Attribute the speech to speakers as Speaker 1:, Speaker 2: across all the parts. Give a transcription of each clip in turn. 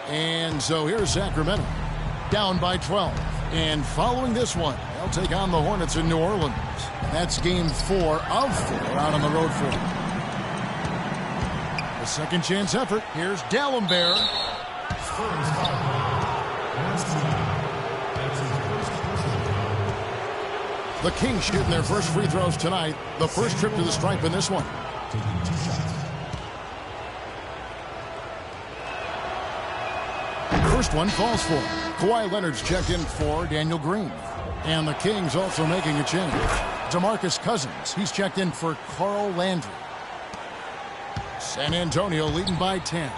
Speaker 1: And so here's Sacramento, down by 12. And following this one, they'll take on the Hornets in New Orleans. That's game 4 of 4 out on the road for them. The second chance effort. Here's D'Alembert. The Kings shooting their first free throws tonight. The first trip to the stripe in this one. First one falls for him. Kawhi Leonard's checked in for Daniel Green. And the Kings also making a change. DeMarcus Cousins, he's checked in for Carl Landry. San Antonio leading by 10.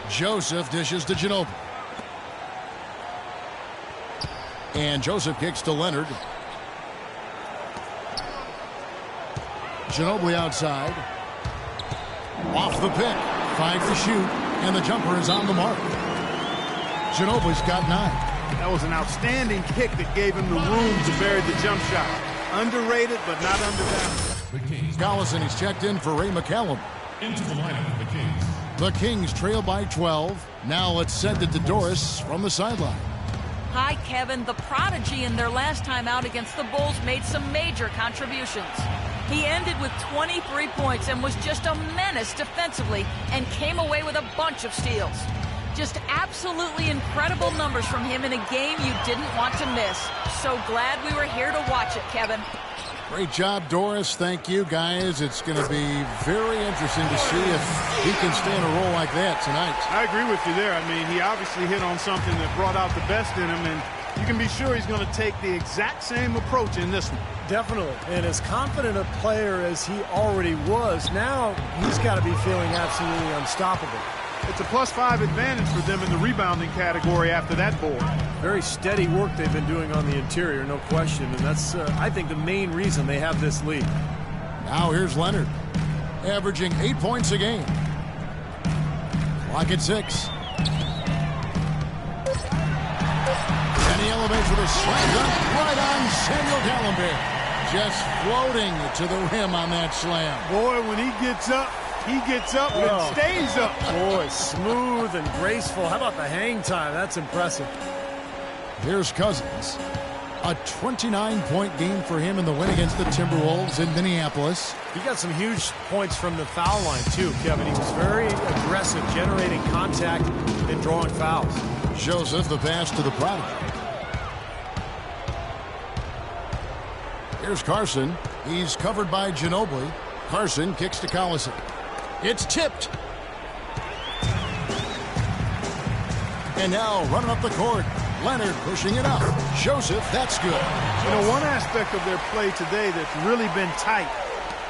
Speaker 1: Joseph dishes to Ginobili. And Joseph kicks to Leonard. Ginobili outside. Off the pick. 5 to shoot. And the jumper is on the mark. Ginobili's got 9.
Speaker 2: That was an outstanding kick that gave him the room to bury the jump shot. Underrated, but not undervalued.
Speaker 1: Collison, he's checked in for Ray McCallum.
Speaker 3: Into the lineup for the Kings.
Speaker 1: The Kings trail by 12. Now let's send it to Doris from the sideline.
Speaker 4: Hi, Kevin. The prodigy in their last time out against the Bulls made some major contributions. He ended with 23 points and was just a menace defensively and came away with a bunch of steals. Just absolutely incredible numbers from him in a game you didn't want to miss. So glad we were here to watch it, Kevin.
Speaker 1: Great job, Doris. Thank you, guys. It's going to be very interesting to see if he can stay in a role like that tonight.
Speaker 2: I agree with you there. I mean, he obviously hit on something that brought out the best in him, and you can be sure he's going to take the exact same approach in this one.
Speaker 5: Definitely. And as confident a player as he already was, now he's got to be feeling absolutely unstoppable.
Speaker 2: It's a +5 advantage for them in the rebounding category after that board.
Speaker 5: Very steady work they've been doing on the interior, no question. And that's, I think, the main reason they have this lead.
Speaker 1: Now here's Leonard, averaging 8 points a game. Clock at 6. And he elevates with a slam dunk right on Samuel D'Alembert. Just floating to the rim on that slam.
Speaker 2: Boy, when he gets up and stays up.
Speaker 5: Boy, smooth and graceful. How about the hang time? That's impressive.
Speaker 1: Here's Cousins. A 29-point game for him in the win against the Timberwolves in Minneapolis.
Speaker 5: He got some huge points from the foul line, too, Kevin. He was very aggressive, generating contact and drawing fouls.
Speaker 1: Joseph, the pass to the prodigy. Here's Carson. He's covered by Ginobili. Carson kicks to Collison. It's tipped. And now running up the court. Leonard pushing it up. Joseph, that's good.
Speaker 2: You know, one aspect of their play today that's really been tight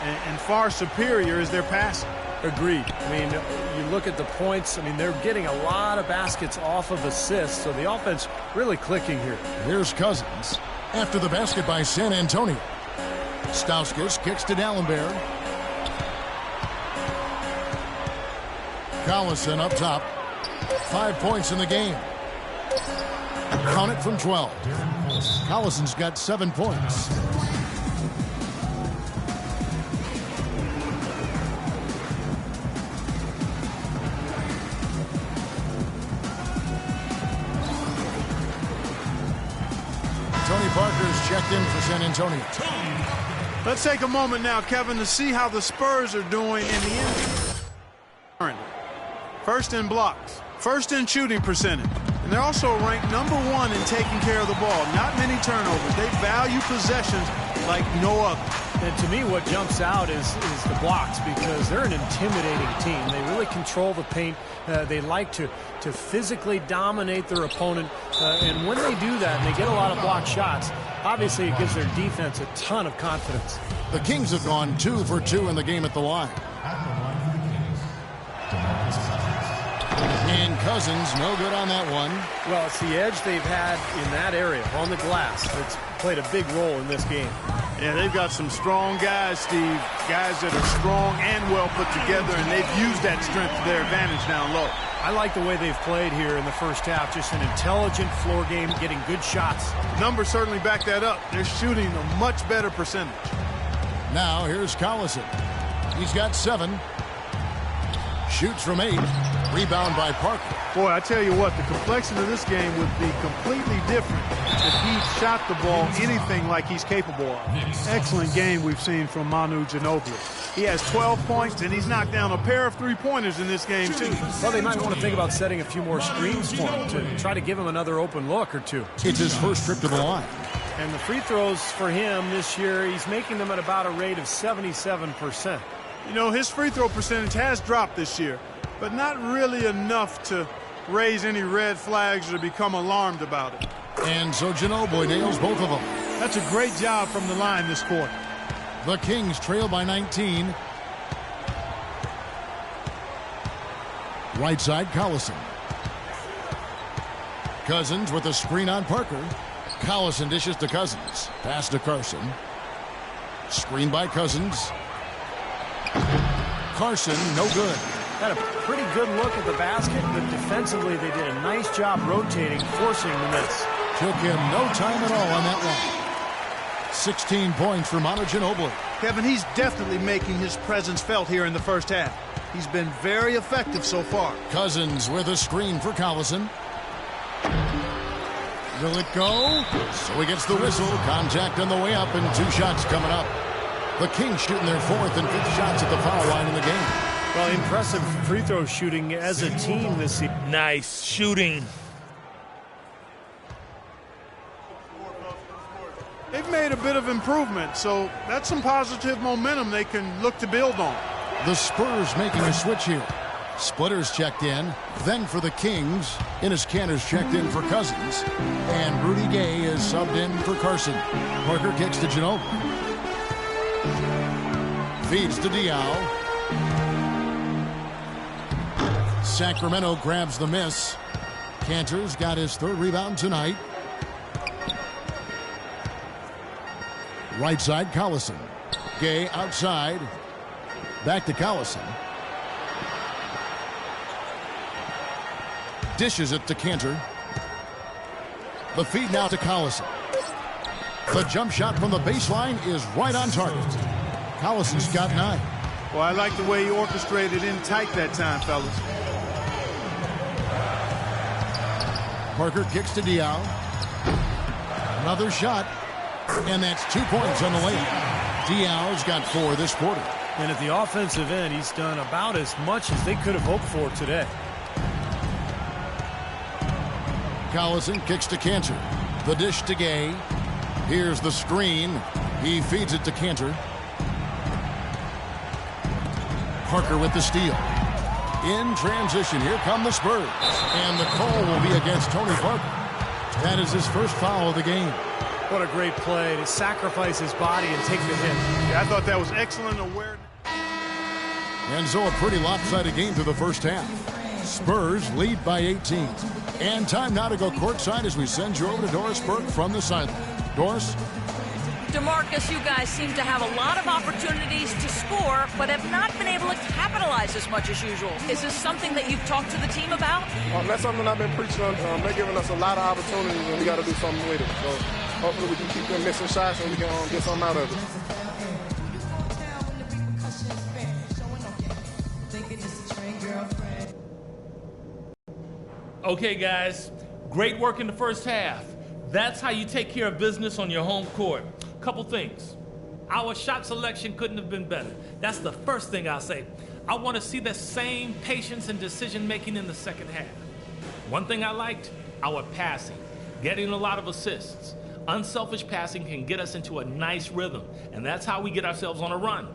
Speaker 2: and far superior is their passing.
Speaker 5: Agreed. I mean, you look at the points. I mean, they're getting a lot of baskets off of assists, so the offense really clicking here.
Speaker 1: Here's Cousins. After the basket by San Antonio. Stauskas kicks to D'Alembert. Collison up top. 5 points in the game. Count it from 12. Collison's got 7 points. Tony Parker's checked in for San Antonio.
Speaker 2: Let's take a moment now, Kevin, to see how the Spurs are doing in the end. First in blocks, first in shooting percentage. And they're also ranked #1 in taking care of the ball. Not many turnovers. They value possessions like no other.
Speaker 5: And to me, what jumps out is the blocks, because they're an intimidating team. They really control the paint. They like to physically dominate their opponent. And when they do that and they get a lot of blocked shots, obviously it gives their defense a ton of confidence.
Speaker 1: The Kings have gone 2 for 2 in the game at the line. And Cousins, no good on that one.
Speaker 5: Well, it's the edge they've had in that area on the glass that's played a big role in this game.
Speaker 2: Yeah, they've got some strong guys, Steve. Guys that are strong and well put together, and they've used that strength to their advantage down low.
Speaker 5: I like the way they've played here in the first half. Just an intelligent floor game, getting good shots.
Speaker 2: Numbers certainly back that up. They're shooting a much better percentage.
Speaker 1: Now here's Collison. He's got 7. shoots from 8. Rebound by Parker.
Speaker 2: Boy, I tell you what, the complexion of this game would be completely different if he shot the ball anything like he's capable of. Excellent game we've seen from Manu Ginobili. He has 12 points, and he's knocked down a pair of three-pointers in this game, too.
Speaker 5: Well, they might want to think about setting a few more screens for him to try to give him another open look or two.
Speaker 1: It's his first trip to the line.
Speaker 5: And the free throws for him this year, he's making them at about a rate of 77%.
Speaker 2: You know, his free throw percentage has dropped this year, but not really enough to raise any red flags or become alarmed about it.
Speaker 1: And so Ginobili nails both of them.
Speaker 2: That's a great job from the line this quarter.
Speaker 1: The Kings trail by 19. Right side, Collison. Cousins with a screen on Parker. Collison dishes to Cousins. Pass to Carson. Screen by Cousins. Carson, no good.
Speaker 5: Had a pretty good look at the basket, but defensively they did a nice job rotating, forcing the miss.
Speaker 1: Took him no time at all on that one. 16 points for Manu Ginobili.
Speaker 2: Kevin, he's definitely making his presence felt here in the first half. He's been very effective so far.
Speaker 1: Cousins with a screen for Collison. Will it go? So he gets the whistle. Contact on the way up and 2 shots coming up. The Kings shooting their 4th and 5th shots at the foul line in the game.
Speaker 5: Well, impressive free throw shooting as a team this season.
Speaker 6: Nice shooting.
Speaker 2: They've made a bit of improvement, so that's some positive momentum they can look to build on.
Speaker 1: The Spurs making a switch here. Splitters checked in. Then for the Kings, Enes Kanter's checked in for Cousins. And Rudy Gay is subbed in for Carson. Parker kicks to Ginobili. Feeds to Diaw. Sacramento grabs the miss. Kanter's got his 3rd rebound tonight. Right side, Collison. Gay outside. Back to Collison. Dishes it to Kanter. The feed now to Collison. The jump shot from the baseline is right on target. Collison's got 9.
Speaker 2: Well, I like the way he orchestrated in tight that time, fellas.
Speaker 1: Parker kicks to Diaw. Another shot. And that's 2 points on the layup. Diaw's got 4 this quarter.
Speaker 5: And at the offensive end, he's done about as much as they could have hoped for today.
Speaker 1: Collison kicks to Kanter. The dish to Gay. Here's the screen. He feeds it to Kanter. Parker with the steal. In transition, here come the Spurs. And the call will be against Tony Parker. That is his first foul of the game.
Speaker 5: What a great play to sacrifice his body and take the hit.
Speaker 2: Yeah, I thought that was excellent awareness.
Speaker 1: And so a pretty lopsided game through the first half. Spurs lead by 18. And time now to go courtside as we send you over to Doris Burke from the sideline. Doris?
Speaker 4: DeMarcus, you guys seem to have a lot of opportunities to score, but have not been able to capitalize as much as usual. Is this something that you've talked to the team about?
Speaker 7: That's something I've been preaching on. They're giving us a lot of opportunities, and we got to do something with it. So hopefully we can keep them missing shots and we can get something out of it.
Speaker 6: Okay, guys, great work in the first half. That's how you take care of business on your home court. Couple things. Our shot selection couldn't have been better. That's the first thing I'll say. I want to see the same patience and decision making in the second half. One thing I liked, our passing, getting a lot of assists. Unselfish passing can get us into a nice rhythm, and that's how we get ourselves on a run.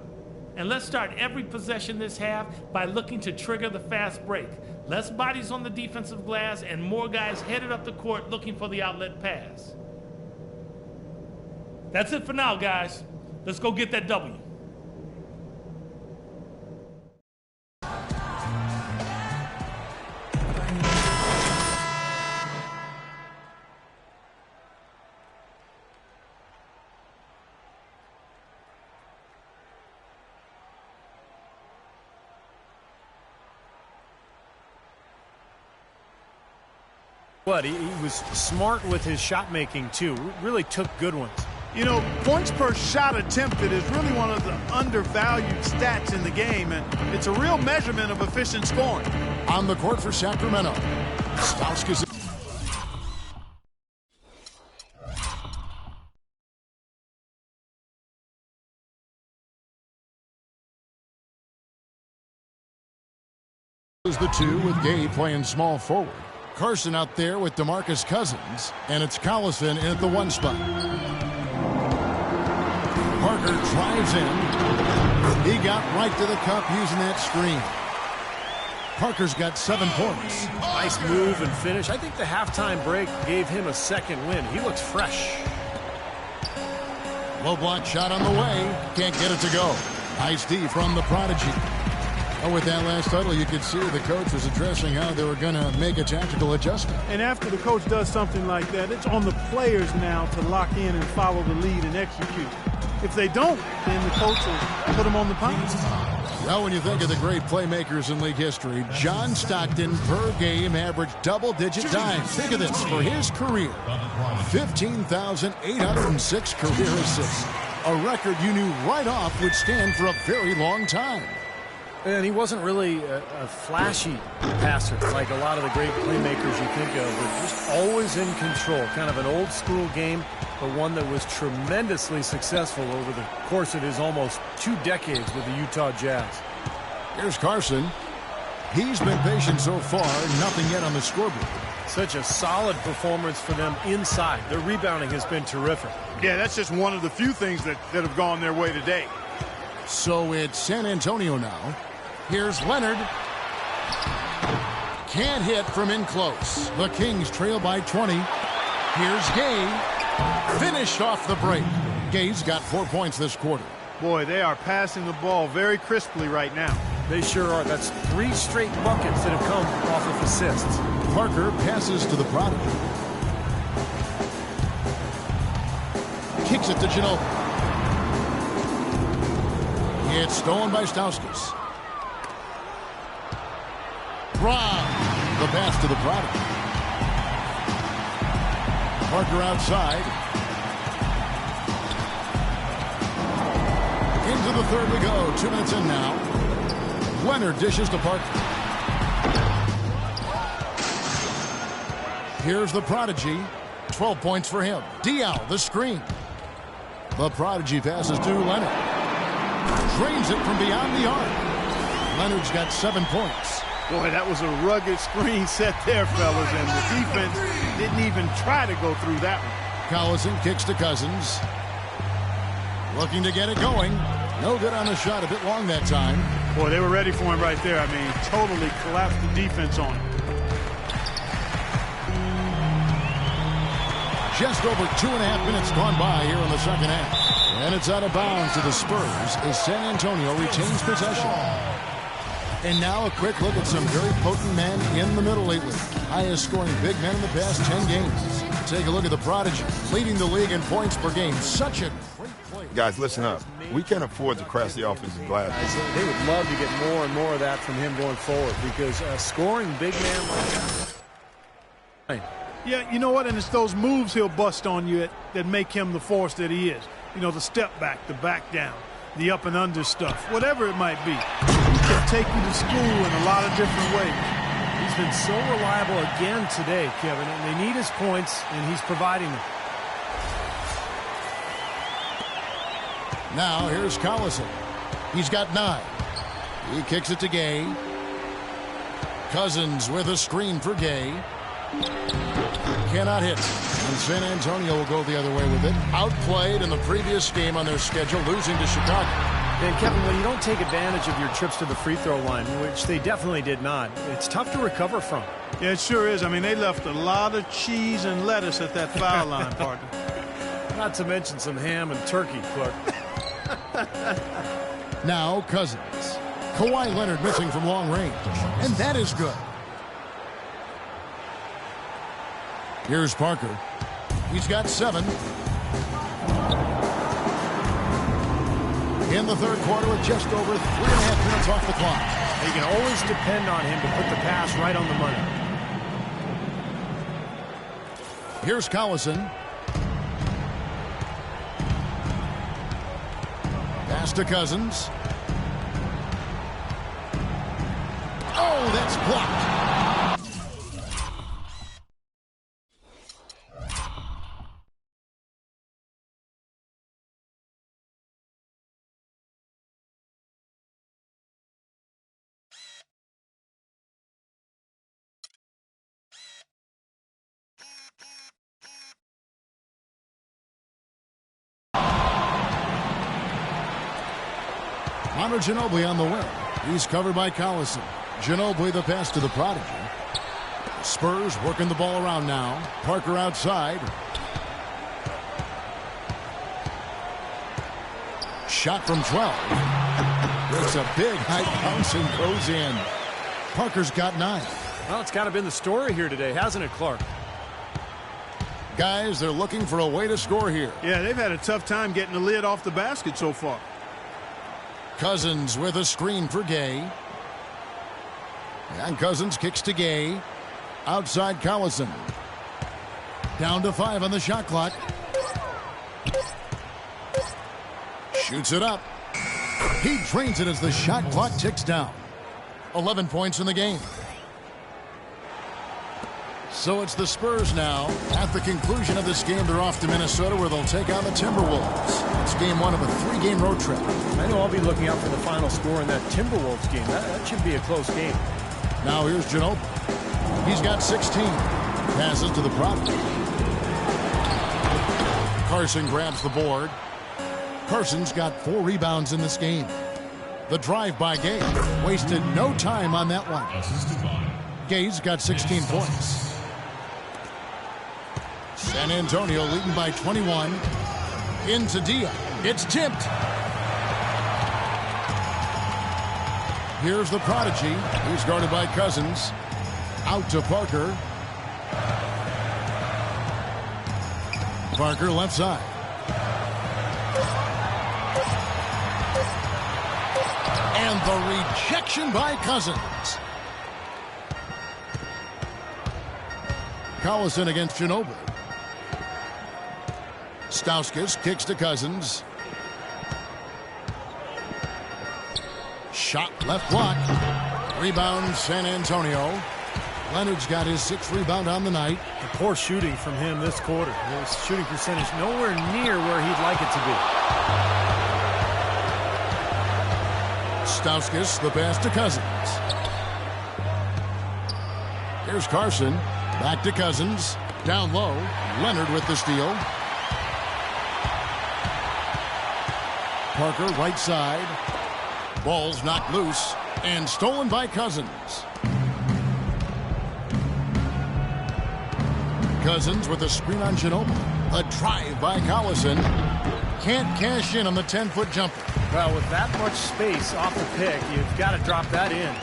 Speaker 6: And let's start every possession this half by looking to trigger the fast break. Less bodies on the defensive glass and more guys headed up the court looking for the outlet pass. That's it for now, guys. Let's go get that W.
Speaker 5: But he was smart with his shot making too. Really took good ones.
Speaker 2: You know, points per shot attempted is really one of the undervalued stats in the game, and it's a real measurement of efficient scoring.
Speaker 1: On the court for Sacramento, Stauskas. Is the two with Gay playing small forward. Carson out there with DeMarcus Cousins, and it's Collison in at the 1 spot. Parker drives in. He got right to the cup using that screen. Parker's got 7 points.
Speaker 5: Nice move and finish. I think the halftime break gave him a second win. He looks fresh.
Speaker 1: Low block shot on the way. Can't get it to go. Nice D from the Prodigy. And with that last huddle, you could see the coach was addressing how they were going to make a tactical adjustment.
Speaker 2: And after the coach does something like that, it's on the players now to lock in and follow the lead and execute. If they don't, then the coach will put them on the pound.
Speaker 1: Well, when you think of the great playmakers in league history, John Stockton per game averaged double-digit dimes. Think of this, for his career, 15,806 career assists. A record you knew right off would stand for a very long time.
Speaker 5: And he wasn't really a flashy passer like a lot of the great playmakers you think of, but just always in control. Kind of an old school game, but one that was tremendously successful over the course of his almost 2 decades with the Utah Jazz.
Speaker 1: Here's Carson. He's been patient so far, nothing yet on the scoreboard.
Speaker 5: Such a solid performance for them inside. Their rebounding has been terrific.
Speaker 2: Yeah, that's just one of the few things that have gone their way today.
Speaker 1: So it's San Antonio now. Here's Leonard. Can't hit from in close. The Kings trail by 20. Here's Gay. Finished off the break. Gay's got 4 points this quarter.
Speaker 2: Boy, they are passing the ball very crisply right now.
Speaker 5: They sure are. That's 3 straight buckets that have come off of assists.
Speaker 1: Parker passes to the Prodigy. Kicks it to Ginobili. It's stolen by Stauskas. Rob. The pass to the Prodigy. Parker outside. Into the third we go. 2 minutes in now. Leonard dishes to Parker. Here's the Prodigy. 12 points for him. Dial, the screen. The Prodigy passes to Leonard. Drains it from beyond the arc. Leonard's got 7 points.
Speaker 2: Boy, that was a rugged screen set there, fellas, and the defense didn't even try to go through that one.
Speaker 1: Collison kicks to Cousins. Looking to get it going. No good on the shot, a bit long that time.
Speaker 2: Boy, they were ready for him right there. I mean, totally collapsed the defense on him.
Speaker 1: Just over 2.5 minutes gone by here in the second half. And it's out of bounds to the Spurs as San Antonio retains possession. And now a quick look at some very potent men in the middle lately. Highest scoring big men in the past 10 games. Take a look at the Prodigy, leading the league in points per game. Such a great play.
Speaker 8: Guys, listen up. We can't afford to crash the offensive glass.
Speaker 5: They would love to get more and more of that from him going forward, because a scoring big man like that.
Speaker 2: Yeah, you know what? And it's those moves he'll bust on you that make him the force that he is. You know, the step back, the back down, the up and under stuff, whatever it might be. He can take you to school in a lot of different ways.
Speaker 5: He's been so reliable again today, Kevin, and they need his points, and he's providing them.
Speaker 1: Now here's Collison. He's got 9. He kicks it to Gay. Cousins with a screen for Gay. Cannot hit. And San Antonio will go the other way with it. Outplayed in the previous game on their schedule, losing to Chicago.
Speaker 5: And Kevin, when you don't take advantage of your trips to the free throw line, which they definitely did not, it's tough to recover from.
Speaker 2: Yeah, it sure is. I mean, they left a lot of cheese and lettuce at that foul line, partner.
Speaker 5: Not to mention some ham and turkey, Clark.
Speaker 1: Now Cousins. Kawhi Leonard missing from long range. And that is good. Here's Parker. He's got 7. In the third quarter with just over 3.5 minutes off the clock.
Speaker 5: You can always depend on him to put the pass right on the money.
Speaker 1: Here's Collison. pass to Cousins. Oh, that's blocked. Ginobili on the wing. He's covered by Collison. Ginobili the pass to the prodigy. Spurs working the ball around now. Parker outside. Shot from 12. It's a big high bounce and goes in. Parker's got 9.
Speaker 5: Well, it's kind of been the story here today, hasn't it, Clark?
Speaker 1: Guys, they're looking for a way to score here.
Speaker 2: Yeah, they've had a tough time getting the lid off the basket so far.
Speaker 1: Cousins with a screen for Gay. And Cousins kicks to Gay. Outside Collison. Down to 5 on the shot clock. Shoots it up. He drains it as the shot clock ticks down. 11 points in the game. So it's the Spurs now. At the conclusion of this game, they're off to Minnesota where they'll take on the Timberwolves. It's game 1 of a 3-game road trip.
Speaker 5: I know I'll be looking out for the final score in that Timberwolves game. That should be a close game.
Speaker 1: Now here's Ginobili. He's got 16. Passes to the prodigy. Carson grabs the board. Carson's got 4 rebounds in this game. The drive by Gay. Wasted no time on that one. Gay's got 16 points. San Antonio leading by 21. Into Dia. It's tipped. Here's the prodigy. He's guarded by Cousins. Out to Parker. Parker left side. And the rejection by Cousins. Collison against Ginobili. Stauskas kicks to Cousins. Shot left block. Rebound San Antonio. Leonard's got his 6th rebound on the night.
Speaker 5: The poor shooting from him this quarter. His shooting percentage nowhere near where he'd like it to be.
Speaker 1: Stauskas the pass to Cousins. Here's Carson. Back to Cousins. Down low. Leonard with the steal. Parker right side. Ball's knocked loose and stolen by Cousins. Cousins with a screen on Ginobili. A drive by Collison. Can't cash in on the 10-foot jumper.
Speaker 5: Well, with that much space off the pick, you've got to drop that in.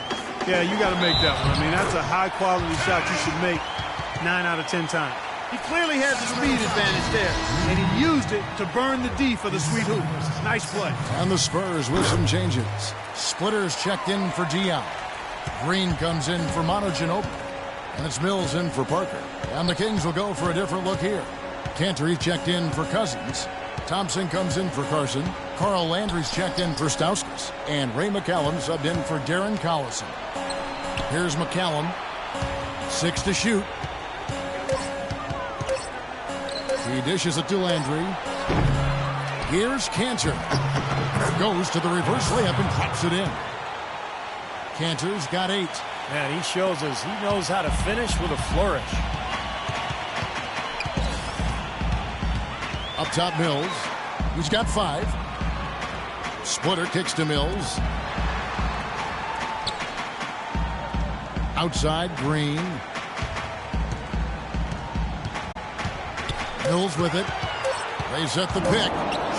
Speaker 2: Yeah, you got to make that one. I mean, that's a high-quality shot you should make 9 out of 10 times. He clearly had the speed advantage there, and he used it to burn the D for the sweet hoop. Nice play.
Speaker 1: And the Spurs with some changes. Splitters checked in for Dion. Green comes in for Manu Ginobili. And it's Mills in for Parker. And the Kings will go for a different look here. Cantor checked in for Cousins. Thompson comes in for Carson. Carl Landry's checked in for Stauskas. And Ray McCallum subbed in for Darren Collison. Here's McCallum. 6 to shoot. He dishes it to Landry. Here's Cantor. Goes to the reverse layup and drops it in. Cantor's got 8.
Speaker 5: Man, he shows us he knows how to finish with a flourish.
Speaker 1: Up top, Mills. He's got 5. Splitter kicks to Mills. Outside, Green. Mills with it. They set the pick.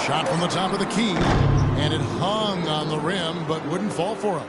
Speaker 1: Shot from the top of the key. And it hung on the rim, but wouldn't fall for him.